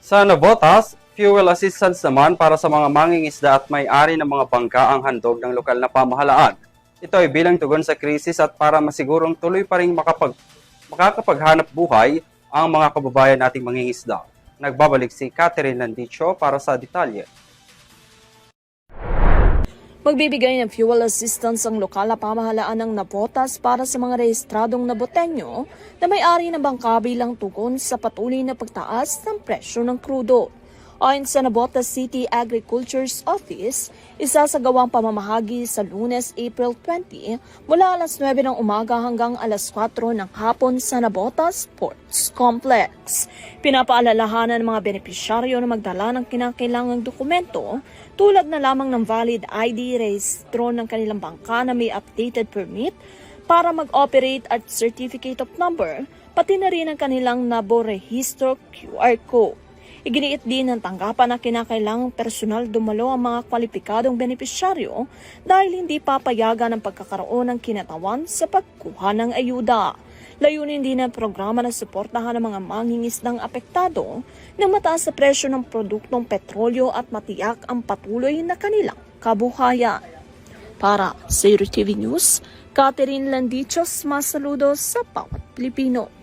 Sa Navotas, fuel assistance naman para sa mga mangingisda at may-ari ng mga bangka ang handog ng lokal na pamahalaan. Ito ay bilang tugon sa krisis at para masigurong tuloy pa rin makakapaghanap buhay ang mga kababayan nating mangingisda. Nagbabalik si Catherine Landicho para sa detalye. Magbibigay ng fuel assistance ang lokal na pamahalaan ng Navotas para sa mga rehistradong Naboteño na may-ari ng bangka bilang tugon sa patuloy na pagtaas ng presyo ng krudo. Ayon sa Navotas City Agriculture's Office, isasagawang pamamahagi sa Lunes, April 20 mula alas 9 ng umaga hanggang alas 4 ng hapon sa Navotas Ports Complex. Pinapaalalahanan ng mga benepisyaryo na magdala ng kinakailangang dokumento tulad na lamang ng valid ID, rehistro ng kanilang bangka na may updated permit para mag-operate at certificate of number, pati na rin ang kanilang naborehistro QR code. Iginiit din ng tanggapan na kinakailangang personal dumalo ang mga kwalipikadong benepisyaryo dahil hindi papayagan ang pagkakaroon ng kinatawan sa pagkuha ng ayuda. Layunin din ng programa na suportahan ang mga mangingisdang apektado ng mataas sa presyo ng produktong petrolyo at matiyak ang patuloy na kanilang kabuhayan. Para sa Zero TV News, Catherine Landichos, masaludos sa bawat Pilipino.